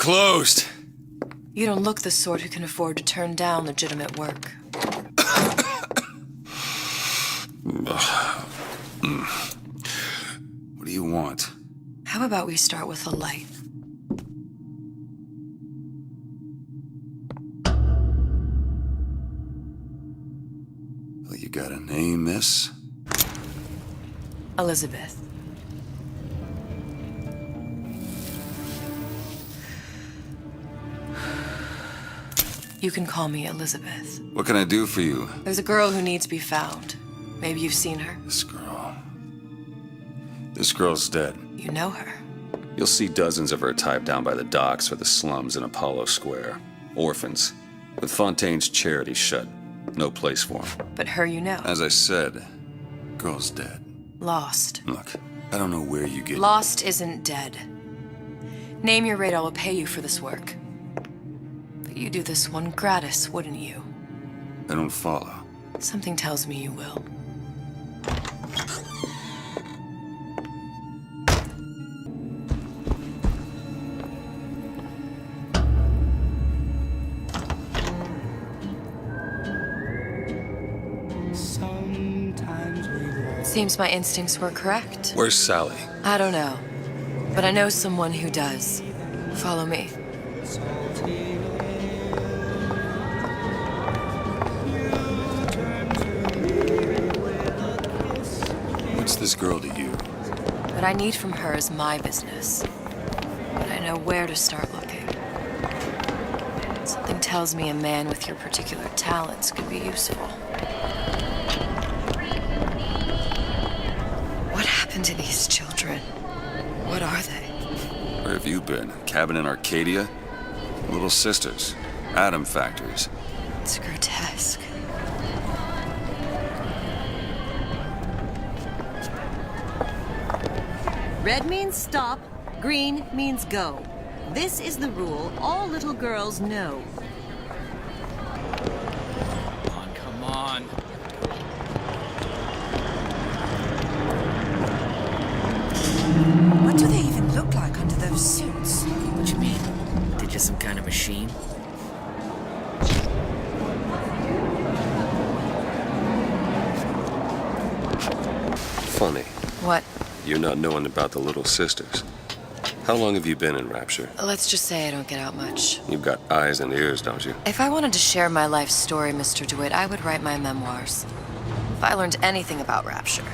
closed. You don't look the sort who can afford to turn down legitimate work. What do you want? How about we start with a light? Well, you got a name, miss? Elizabeth. You can call me Elizabeth. What can I do for you? There's a girl who needs to be found. Maybe you've seen her. This girl's dead. You know her. You'll see dozens of her typed down by the docks or the slums in Apollo Square. Orphans, with Fontaine's charity shut. No place for them. But her you know. As I said, girl's dead. Lost. Look, I don't know where you get... Lost isn't dead. Name your rate, I will pay you for this work. But you do this one gratis, wouldn't you? I don't follow. Something tells me you will. Seems my instincts were correct. Where's Sally? I don't know, but I know someone who does. Follow me. What's this girl to you? What I need from her is my business. But I know where to start looking. Something tells me a man with your particular talents could be useful. What happened to these children? What are they? Where have you been? Cabin in Arcadia? Little sisters. Atom factories. It's grotesque. Red means stop, green means go. This is the rule all little girls know. Come on. What do they even look like under those suits? What you mean? They're just some kind of machine? Funny. What? You're not knowing about the little sisters. How long have you been in Rapture? Let's just say I don't get out much. You've got eyes and ears, don't you? If I wanted to share my life story, Mr. DeWitt, I would write my memoirs. If I learned anything about Rapture,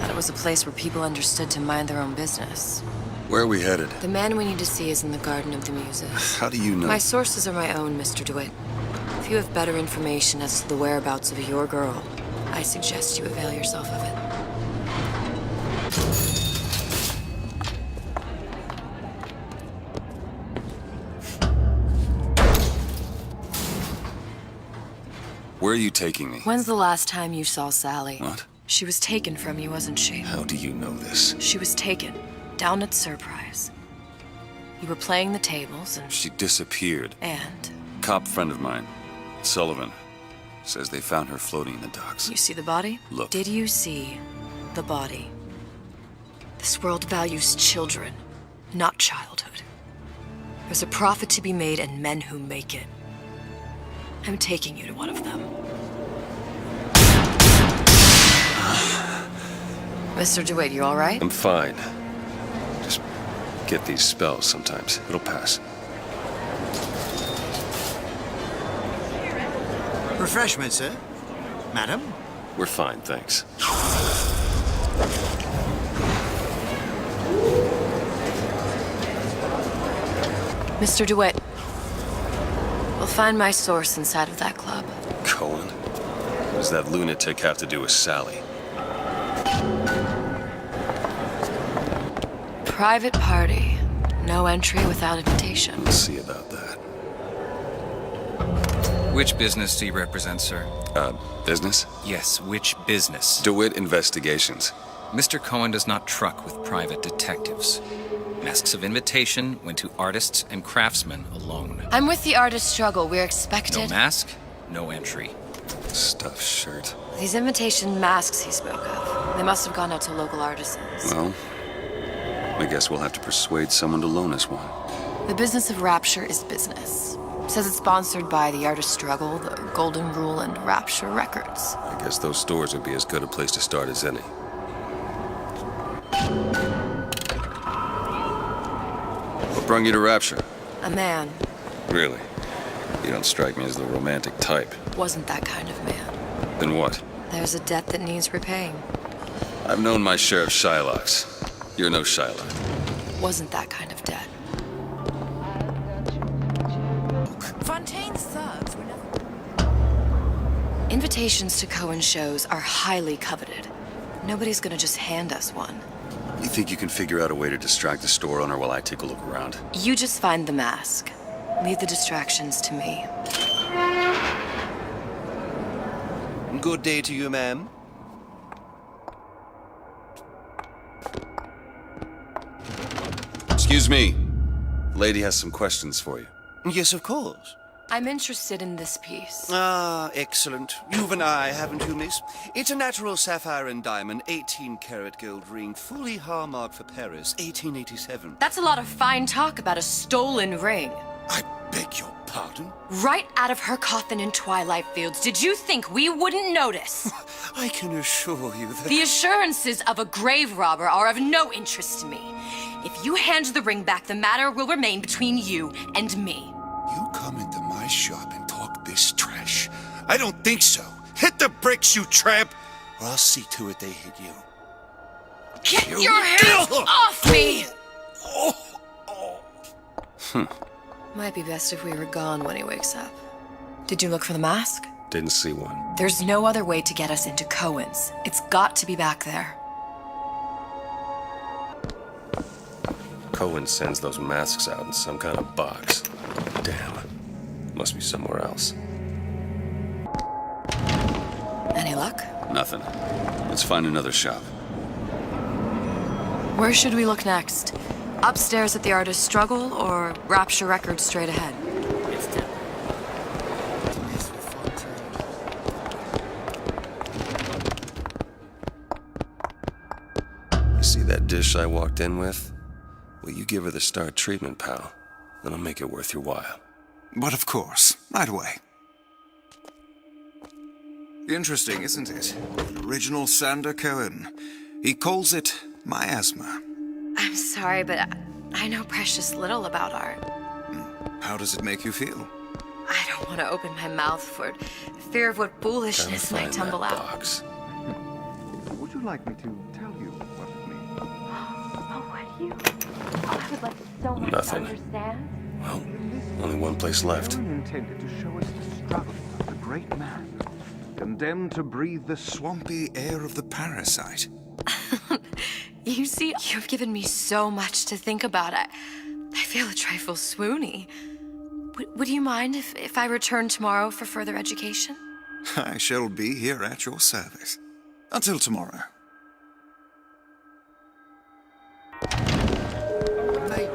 that it was a place where people understood to mind their own business. Where are we headed? The man we need to see is in the Garden of the Muses. How do you know? My sources are my own, Mr. DeWitt. If you have better information as to the whereabouts of your girl, I suggest you avail yourself of it. Where are you taking me? When's the last time you saw Sally? What? She was taken from you, wasn't she? How do you know this? She was taken, down at Surprise. You were playing the tables and... She disappeared. And? Cop friend of mine, Sullivan, says they found her floating in the docks. You see the body? Look. Did you see the body? This world values children, not childhood. There's a profit to be made and men who make it. I'm taking you to one of them. Mr. DeWitt, you all right? I'm fine. Just get these spells sometimes. It'll pass. Refreshment, sir? Madam? We're fine, thanks. Mr. DeWitt, we'll find my source inside of that club. Cohen? What does that lunatic have to do with Sally? Private party. No entry without invitation. We'll see about that. Which business do you represent, sir? Business? Yes, which business? DeWitt Investigations. Mr. Cohen does not truck with private detectives. Masks of invitation went to artists and craftsmen alone. I'm with the artist struggle. We're expected... No mask, no entry. Stuffed shirt. These invitation masks he spoke of, they must have gone out to local artisans. Well, I guess we'll have to persuade someone to loan us one. The business of Rapture is business. Says it's sponsored by the Artist Struggle, the Golden Rule, and Rapture Records. I guess those stores would be as good a place to start as any. What brung you to Rapture? A man. Really? You don't strike me as the romantic type. Wasn't that kind of man. Then what? There's a debt that needs repaying. I've known my share of Shylocks. You're no Shylock. Wasn't that kind of debt. Fontaine's thugs were never... Invitations to Cohen shows are highly coveted. Nobody's gonna just hand us one. You think you can figure out a way to distract the store owner while I take a look around? You just find the mask. Leave the distractions to me. Good day to you, ma'am. Excuse me. The lady has some questions for you. Yes, of course. I'm interested in this piece. Ah, excellent. You've an eye, haven't you, miss? It's a natural sapphire and diamond, 18-karat gold ring, fully hallmarked for Paris, 1887. That's a lot of fine talk about a stolen ring. I beg your pardon? Right out of her coffin in Twilight Fields. Did you think we wouldn't notice? I can assure you that... The assurances of a grave robber are of no interest to me. If you hand the ring back, the matter will remain between you and me. You come into my shop and talk this trash? I don't think so. Hit the bricks, you tramp, or I'll see to it they hit you. Get your hands off me! Might be best if we were gone when he wakes up. Did you look for the mask? Didn't see one. There's no other way to get us into Cohen's. It's got to be back there. Cohen sends those masks out in some kind of box. Damn. Must be somewhere else. Any luck? Nothing. Let's find another shop. Where should we look next? Upstairs at the Artist Struggle or Rapture Records straight ahead? It's down. You see that dish I walked in with? Well, you give her the star treatment, pal. Then I'll make it worth your while. But of course, right away. Interesting, isn't it? An original Sander Cohen. He calls it miasma. I'm sorry, but I know precious little about art. How does it make you feel? I don't want to open my mouth for fear of what Gotta foolishness might find tumble that out. box. Would you like me to tell you what it means? Oh, what do you? Oh, I would like so much Nothing. to understand. Well, only one place left. Cohen intended to show us the struggle of the great man, condemned to breathe the Swampy air of the parasite. You see, you've given me so much to think about. I feel a trifle swoony. Would you mind if I return tomorrow for further education? I shall be here at your service. Until tomorrow.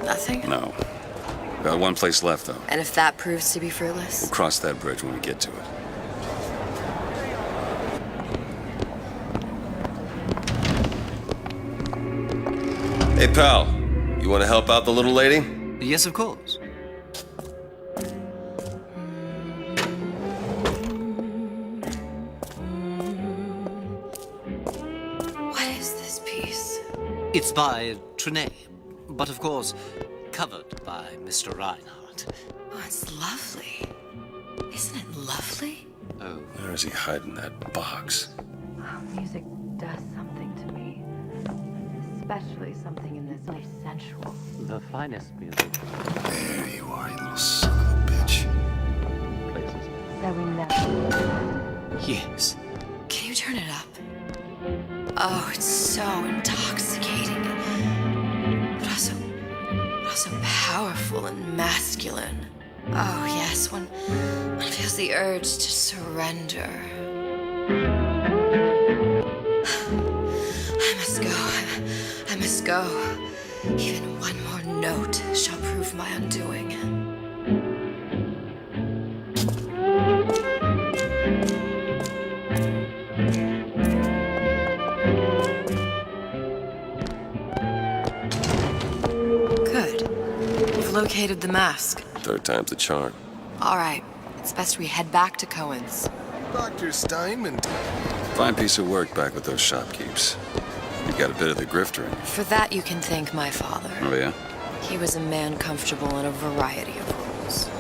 Nothing? No. Got one place left, though. And if that proves to be fruitless? We'll cross that bridge when we get to it. Hey, pal. You want to help out the little lady? Yes, of course. What is this piece? It's by Trenet, but of course, covered by Mr. Reinhardt. Oh, it's lovely. Isn't it lovely? Oh. Where is he hiding that box? Oh, music does something to me. Especially something in this way sensual. The finest music. There you are, you little son of a bitch. Places. That we never. Yes. Can you turn it up? Oh, it's so intoxicating. But also powerful and masculine. Oh, yes, one feels the urge to surrender. I must go. Even one more note shall prove my undoing. Good. You've You've located the mask. Third time's the charm. All right. It's best we head back to Cohen's. Dr. Steinman. Fine piece of work back with those shopkeepers. You got a bit of the grifter in you. For that, you can thank my father. Oh, yeah? He was a man comfortable in a variety of roles.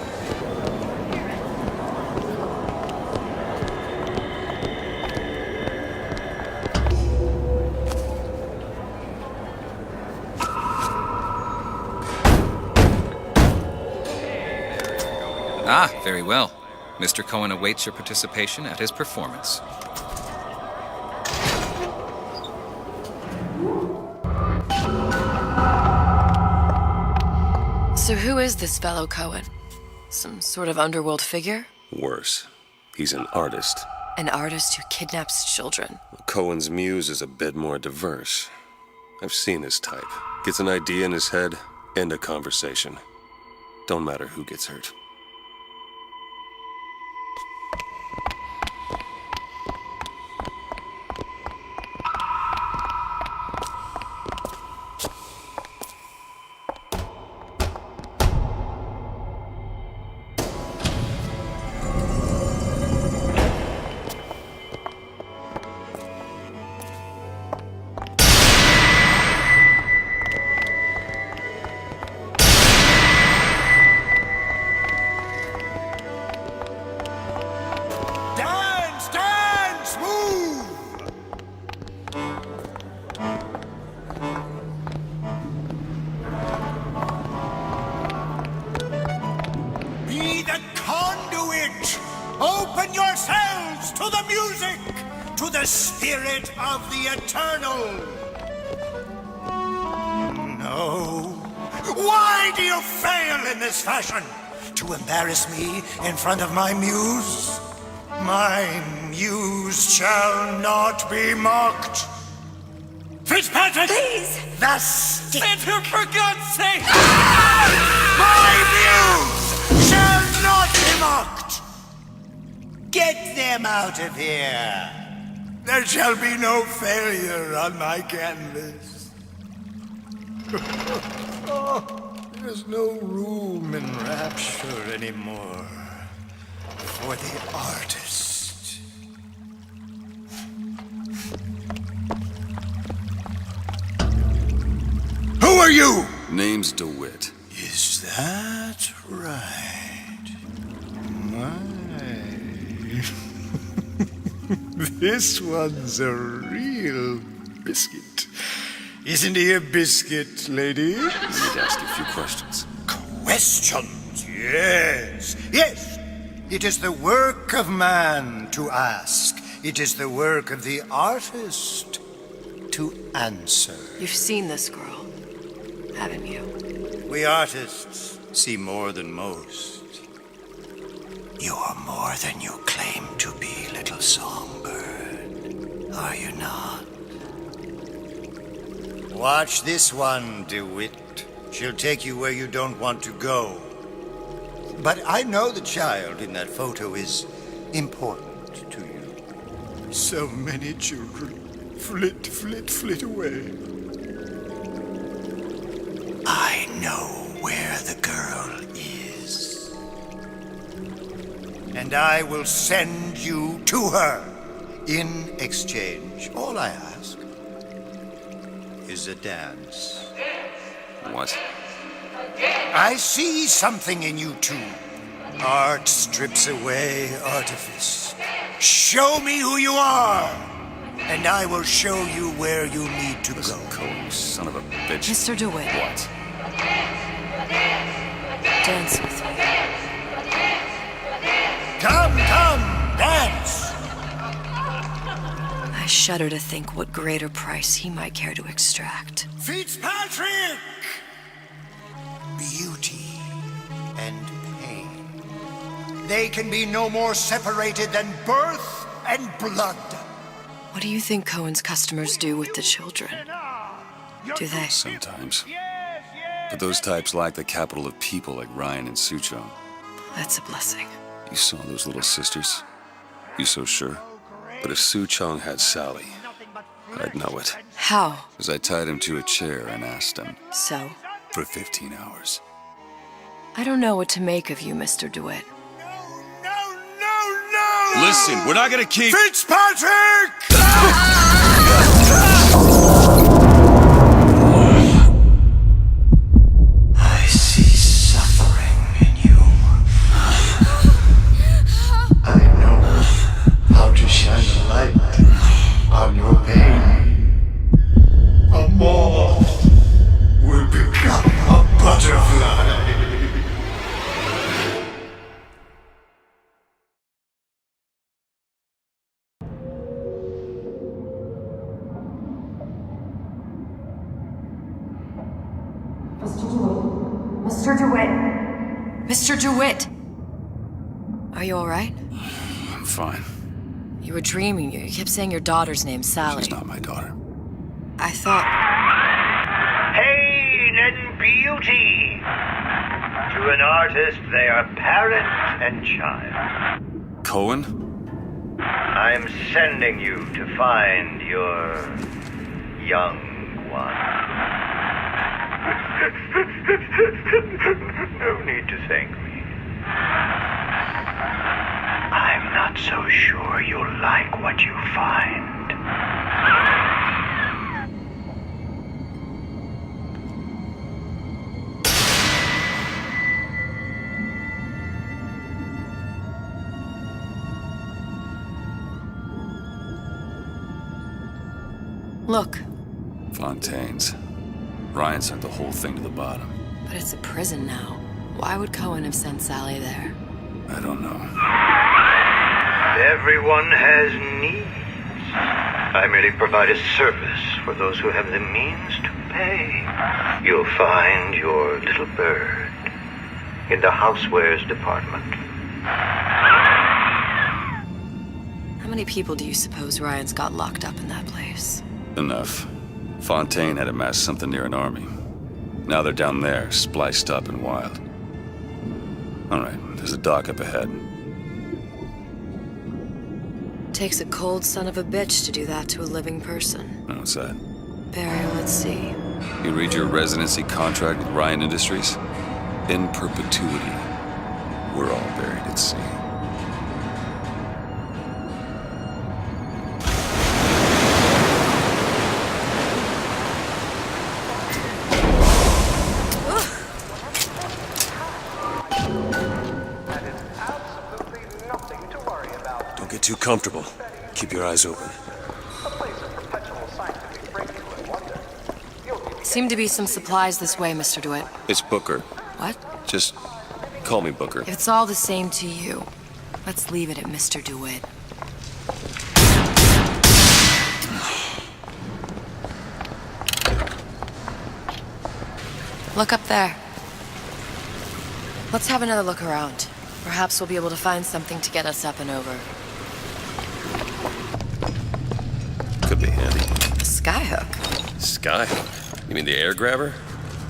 Ah, very well. Mr. Cohen awaits your participation at his performance. So who is this fellow Cohen? Some sort of underworld figure? Worse. He's an artist. An artist who kidnaps children. Cohen's muse is a bit more diverse. I've seen his type. Gets an idea in his head, end a conversation. Don't matter who gets hurt. Open yourselves to the music, to the spirit of the eternal. No. Why do you fail in this fashion? To embarrass me in front of my muse? My muse shall not be mocked. Fitzpatrick! Please! The stick! For God's sake! My muse shall not be mocked! Get them out of here! There shall be no failure on my canvas. Oh, there's no room in rapture anymore for the artist. Who are you? Name's DeWitt. Is that right? This one's a real biscuit. Isn't he a biscuit, lady? I need to ask you a few questions. Questions? Yes. Yes. It is the work of man to ask. It is the work of the artist to answer. You've seen this girl, haven't you? We artists see more than most. You are more than you claim to be, little songbird. Are you not? Watch this one, DeWitt. She'll take you where you don't want to go. But I know the child in that photo is important to you. So many children flit, flit, flit away. I know where the girl is. And I will send you to her. In exchange, all I ask is a dance. What? I see something in you two. Art strips away artifice. Show me who you are, and I will show you where you need to Listen, go. Cole, you son of a bitch. Mr. DeWitt. What? Dance with me. Come, dance! I shudder to think what greater price he might care to extract. Fitzpatrick! Beauty and pain. They can be no more separated than birth and blood. What do you think Cohen's customers do with the children? Do they? Sometimes. But those types lack the capital of people like Ryan and Suchong. That's a blessing. You saw those little sisters? You so sure? But if Suchong had Sally, I'd know it. How? As I tied him to a chair and asked him So? for 15 hours. I don't know what to make of you, Mr. DeWitt. Listen, we're not gonna keep... Fitzpatrick! I see suffering in you. I know how to shine a light on your pain. A moth will become a butterfly. Mr. DeWitt! Mr. DeWitt! Are you alright? I'm fine. You were dreaming. You kept saying your daughter's name, Sally. She's not my daughter. I thought... Pain and beauty! To an artist, they are parent and child. Cohen? I'm sending you to find your young one. No need to thank me. I'm not so sure you'll like what you find. Look. Fontaine's. Ryan sent the whole thing to the bottom. But it's a prison now. Why would Cohen have sent Sally there? I don't know. Everyone has needs. I merely provide a service for those who have the means to pay. You'll find your little bird in the housewares department. How many people do you suppose Ryan's got locked up in that place? Enough. Fontaine had amassed something near an army. Now they're down there, spliced up and wild. Alright, there's a dock up ahead. Takes a cold son of a bitch to do that to a living person. What's that? Barry, let's see. You read your residency contract with Ryan Industries? In perpetuity. We're all buried at sea. Too comfortable. Keep your eyes open. Seem to be some supplies this way, Mr. DeWitt. It's Booker. What? Just call me Booker. If it's all the same to you, let's leave it at Mr. DeWitt. Look up there. Let's have another look around. Perhaps we'll be able to find something to get us up and over. Could be handy. A skyhook? Skyhook? You mean the air grabber?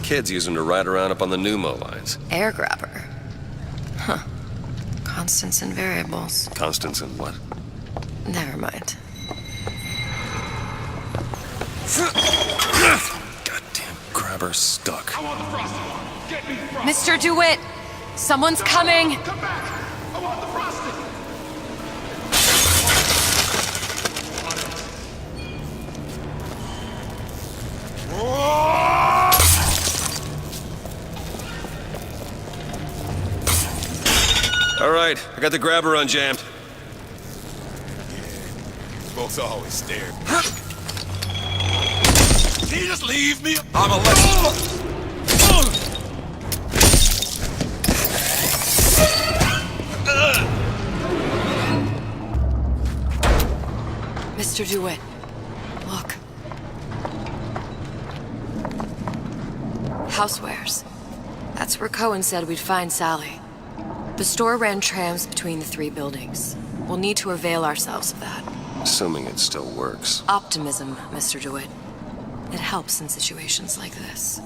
Kids use them to ride around up on the pneumo lines. Air grabber? Huh. Constants and variables. Constants and what? Never mind. Goddamn grabber stuck. Mr. DeWitt! Someone's coming! Come back! I want the frosting! All right, I got the grabber unjammed. Folks always stare. Can you just leave me? I'm a Mr. DeWitt, look. Housewares. That's where Cohen said we'd find Sally. The store ran trams between the three buildings. We'll need to avail ourselves of that. Assuming it still works. Optimism, Mr. DeWitt. It helps in situations like this.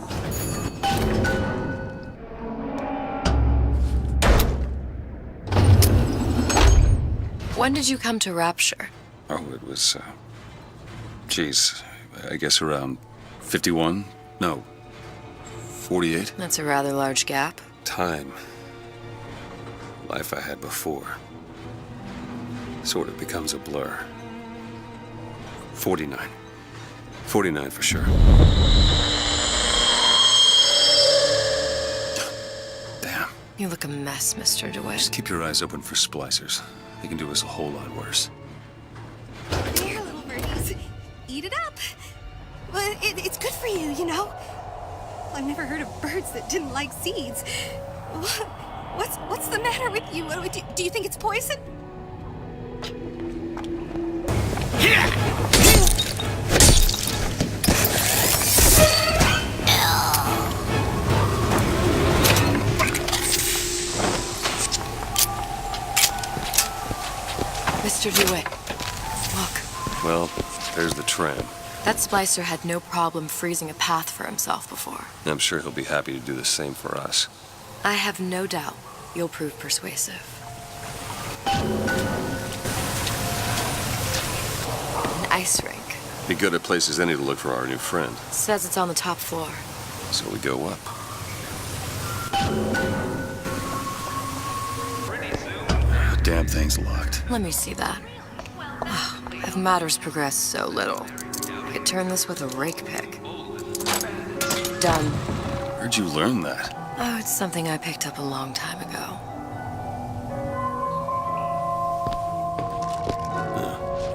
When did you come to Rapture? Oh, it was, geez, I guess around 51? No, 48? That's a rather large gap. Time. Life I had before. Sort of becomes a blur. 49. 49 for sure. Damn. You look a mess, Mr. DeWitt. Just keep your eyes open for splicers. They can do us a whole lot worse. Here, little birdies. Eat it up. Well, it's good for you, you know? I've never heard of birds that didn't like seeds. What's the matter with you? Do you think it's poison? Mr. DeWitt, look. Well, there's the tram. That splicer had no problem freezing a path for himself before. I'm sure he'll be happy to do the same for us. I have no doubt you'll prove persuasive. An ice rink. Be good at places any to look for our new friend. Says it's on the top floor. So we go up. Damn thing's locked. Let me see that. Oh, if matters progress so little, I could turn this with a rake pick. Done. Where'd you learn that? Oh, it's something I picked up a long time ago.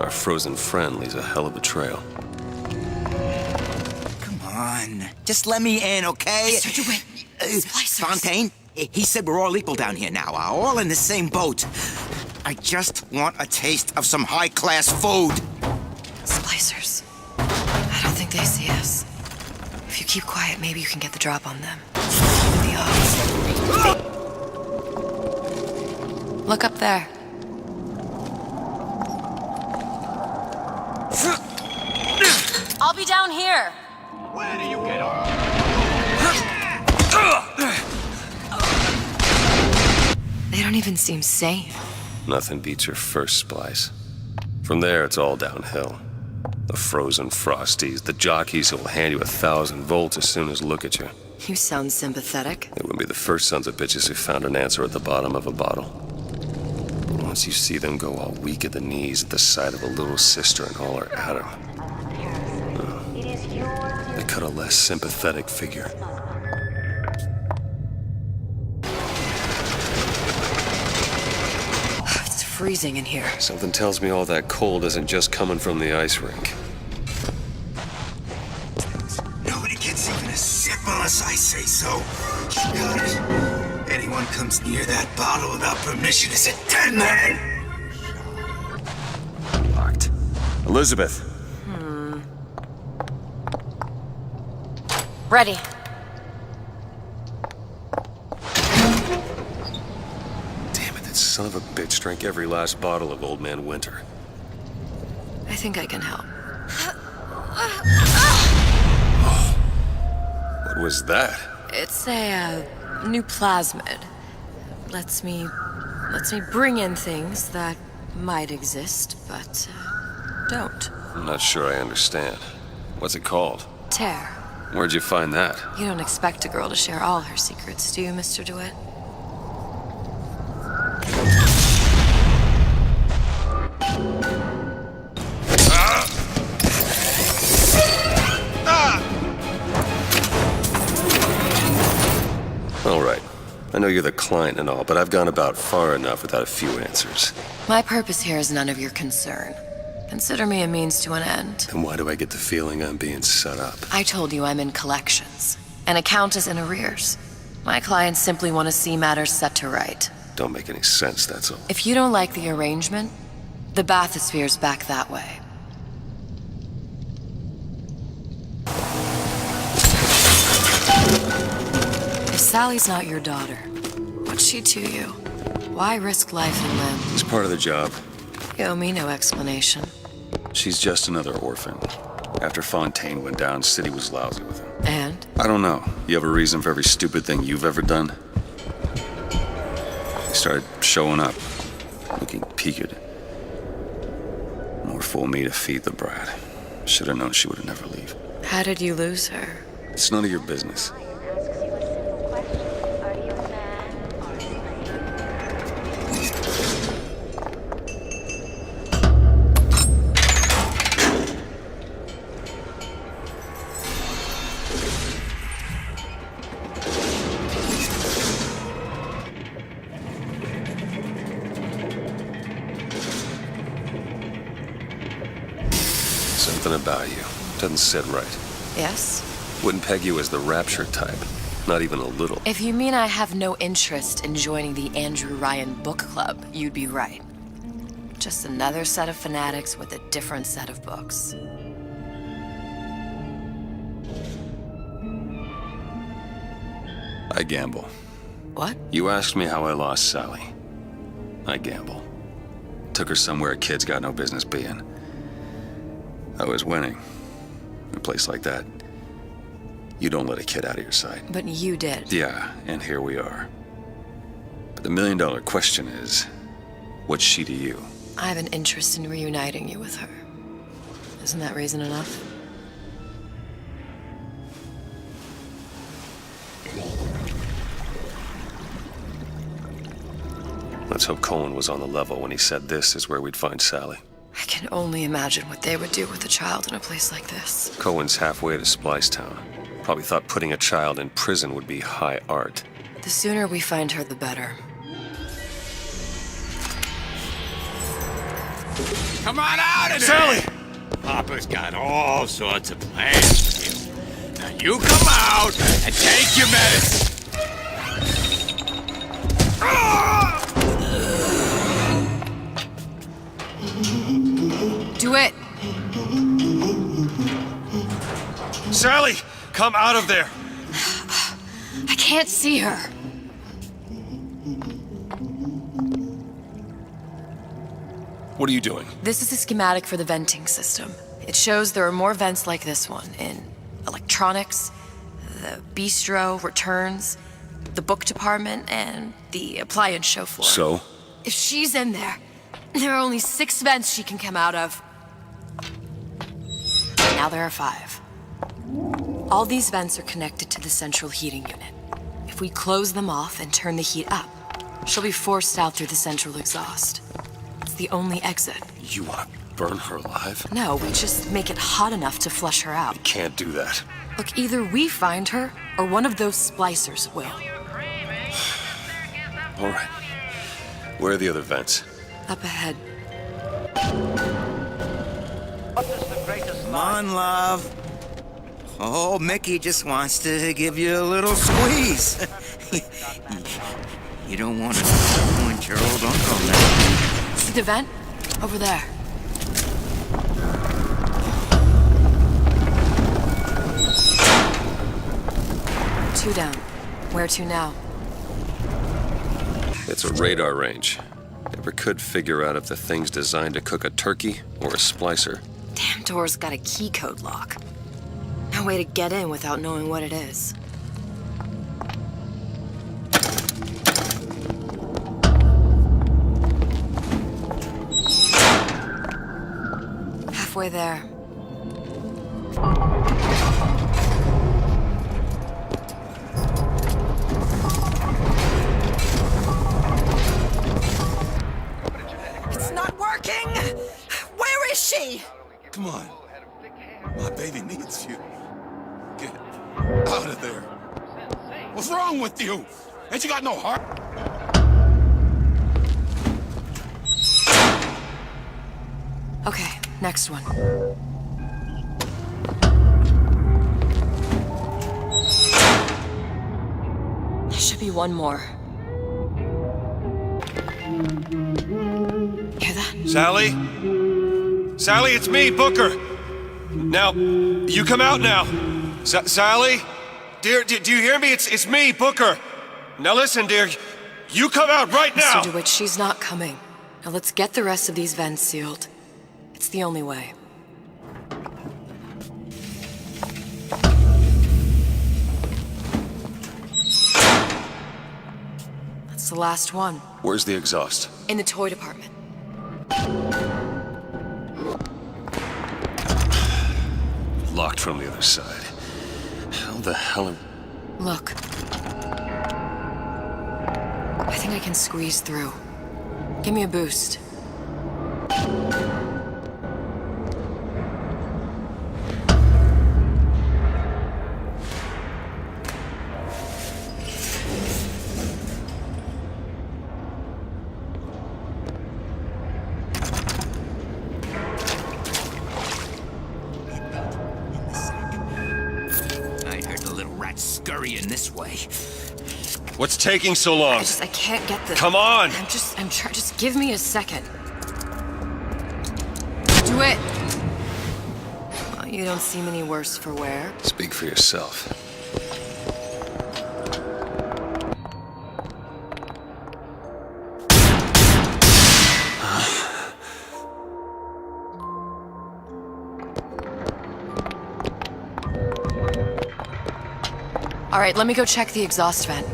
Our frozen friend leaves a hell of a trail. Come on. Just let me in, okay? Mr. DeWitt, splicers. Fontaine, he said we're all equal down here now. All in the same boat. I just want a taste of some high-class food. Splicers. I don't think they see us. If you keep quiet, maybe you can get the drop on them. What are the odds? Look up there. I'll be down here. Where do you get off? They don't even seem sane. Nothing beats your first splice. From there, it's all downhill. The frozen frosties, the jockeys who'll hand you 1,000 volts as soon as look at you. You sound sympathetic. They wouldn't be the first sons of bitches who found an answer at the bottom of a bottle. But once you see them go all weak at the knees at the sight of a little sister and all her Adam, they cut a less sympathetic figure. It's freezing in here. Something tells me all that cold isn't just coming from the ice rink. Nobody gets even a sip unless I say so. You got it. Anyone comes near that bottle without permission is a dead man. Locked. Elizabeth. Ready. Damn it, that son of a bitch drank every last bottle of Old Man Winter. I think I can help. What was that? It's a new plasmid. Lets me bring in things that might exist, but don't. I'm not sure I understand. What's it called? Tear. Where'd you find that? You don't expect a girl to share all her secrets, do you, Mr. DeWitt? All right. I know you're the client and all, but I've gone about far enough without a few answers. My purpose here is none of your concern. Consider me a means to an end. And why do I get the feeling I'm being set up? I told you I'm in collections. An account is in arrears. My clients simply want to see matters set to right. Don't make any sense, that's all. If you don't like the arrangement, the bathysphere's back that way. If Sally's not your daughter, what's she to you? Why risk life and limb? It's part of the job. You owe me no explanation. She's just another orphan. After Fontaine went down, City was lousy with him. And? I don't know. You have a reason for every stupid thing you've ever done? He started showing up, looking peaked. More fool me to feed the brat. Should have known she would never leave. How did you lose her? It's none of your business. Something about you doesn't sit right. Yes? Wouldn't peg you as the rapture type. Not even a little. If you mean I have no interest in joining the Andrew Ryan book club, you'd be right. Just another set of fanatics with a different set of books. I gamble. What? You asked me how I lost Sally. I gamble. Took her somewhere kids got no business being. I was winning. In a place like that, you don't let a kid out of your sight. But you did. Yeah, and here we are. But the million-dollar question is, what's she to you? I have an interest in reuniting you with her. Isn't that reason enough? Let's hope Cohen was on the level when he said this is where we'd find Sally. I can only imagine what they would do with a child in a place like this. Cohen's halfway to Splicetown. Probably thought putting a child in prison would be high art. The sooner we find her, the better. Come on out of there! Sally! Papa's got all sorts of plans for you. Now you come out and take your medicine. Do it! Sally! Come out of there! I can't see her. What are you doing? This is a schematic for the venting system. It shows there are more vents like this one in electronics, the bistro, returns, the book department, and the appliance show floor. So? If she's in there, there are only 6 vents she can come out of. Now there are 5. All these vents are connected to the central heating unit. If we close them off and turn the heat up, she'll be forced out through the central exhaust. It's the only exit. You want to burn her alive? No, we just make it hot enough to flush her out. Can't do that. Look, either we find her, or one of those splicers will. All right. Where are the other vents? Up ahead. Come on, love. Oh, Mickey just wants to give you a little squeeze. You don't want to disappoint your old uncle now. See the vent? Over there. Two down. Where to now? It's a radar range. Never could figure out if the thing's designed to cook a turkey or a splicer. Damn door's got a key code lock. No way to get in without knowing what it is. Halfway there. It's not working! Where is she? Come on. My baby needs you. Get out of there. What's wrong with you? Ain't you got no heart? Okay, next one. There should be one more. Hear that? Sally? Sally, it's me, Booker. Now, you come out now. Sally? Dear, do you hear me? It's me, Booker. Now listen, dear. You come out right now! Mr. DeWitt, she's not coming. Now let's get the rest of these vents sealed. It's the only way. That's the last one. Where's the exhaust? In the toy department. Locked from the other side. How the hell am... Look. I think I can squeeze through. Give me a boost. free in this way. What's taking so long? I can't get the... Come on! I'm trying, just give me a second. Do it! Well, you don't seem any worse for wear. Speak for yourself. All right, let me go check the exhaust vent.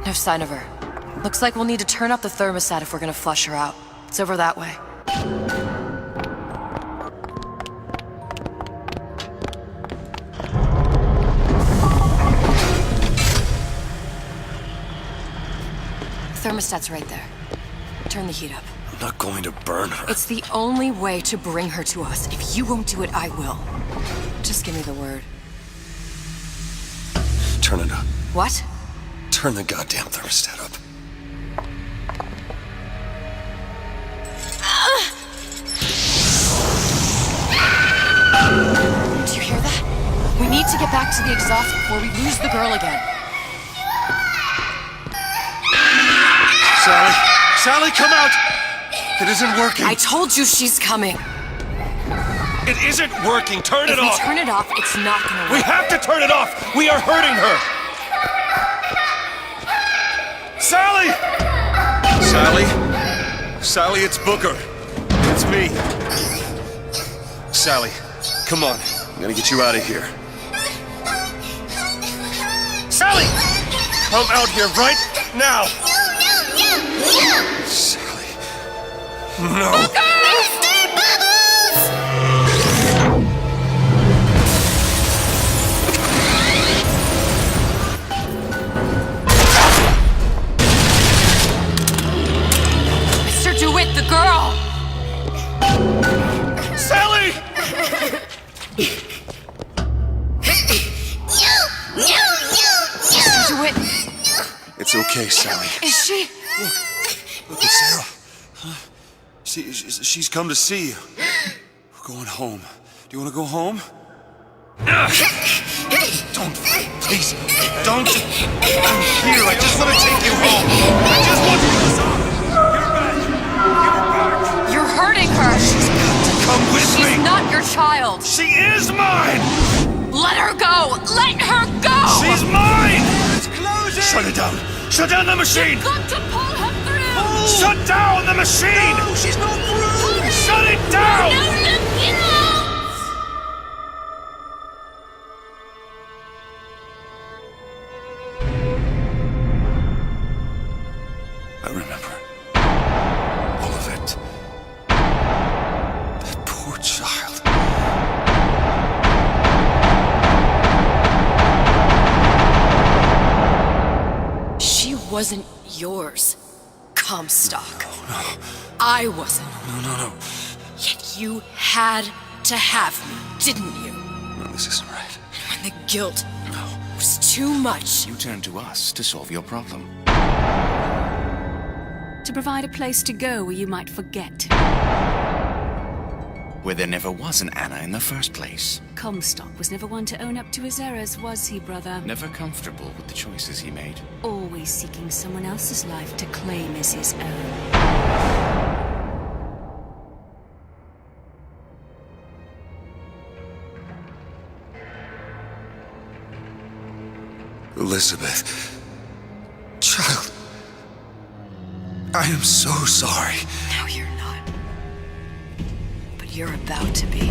No sign of her. Looks like we'll need to turn up the thermostat if we're gonna flush her out. It's over that way. Thermostat's right there. Turn the heat up. I'm not going to burn her. It's the only way to bring her to us. If you won't do it, I will. Just give me the word. Turn it up. What? Turn the goddamn thermostat up. Do you hear that? We need to get back to the exhaust before we lose the girl again. Sally! Sally, come out! It isn't working. I told you she's coming. It isn't working. Turn it off. If we turn it off, it's not gonna work. We have to turn it off. We are hurting her. Sally! Sally? Sally, it's Booker. It's me. Sally, come on. I'm gonna get you out of here. Sally! Come out here right now! Sally. No. Mr. DeWitt, the girl! Sally! Mr. DeWitt! It's okay, Sally. Is she? Look at Sarah. She's come to see you. We're going home. Do you want to go home? Don't, please, don't. I'm here. I just want to take you home. I just want you to stop. You're back. You're back. You're hurting her. She's got to come with me. She's not your child. She is mine. Let her go. Let her go. She's mine. It's closing. Shut it down. Shut down the machine. You've got to pull her through. Shut down the machine. No, she's not through. Shut it down. I remember all of it. That poor child. She wasn't yours, Comstock. No. I wasn't. No. Yet you had to have me, didn't you? No, this isn't right. And when the guilt was too much, You turn to us to solve your problem. To provide a place to go where you might forget. Where there never was an Anna in the first place. Comstock was never one to own up to his errors, was he, brother? Never comfortable with the choices he made. Always seeking someone else's life to claim as his own. Elizabeth. Child. I am so sorry. no, you're not. But you're about to be.